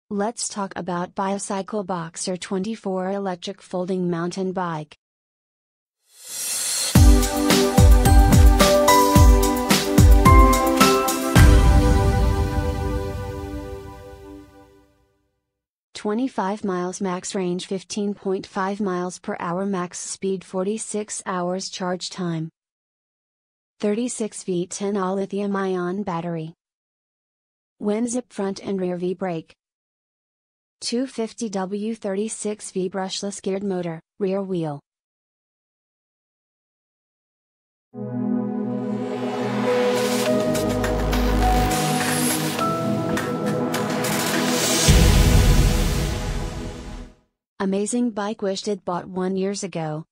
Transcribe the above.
Let's talk about Byocycle Boxer 24 electric folding mountain bike. "25 miles max range, 15.5 miles per hour max speed, 46 hours charge time. 36 V10 all lithium ion battery. Winzip front and rear V brake. 250W36V brushless geared motor, rear wheel." Amazing bike, wished it bought 1 years ago.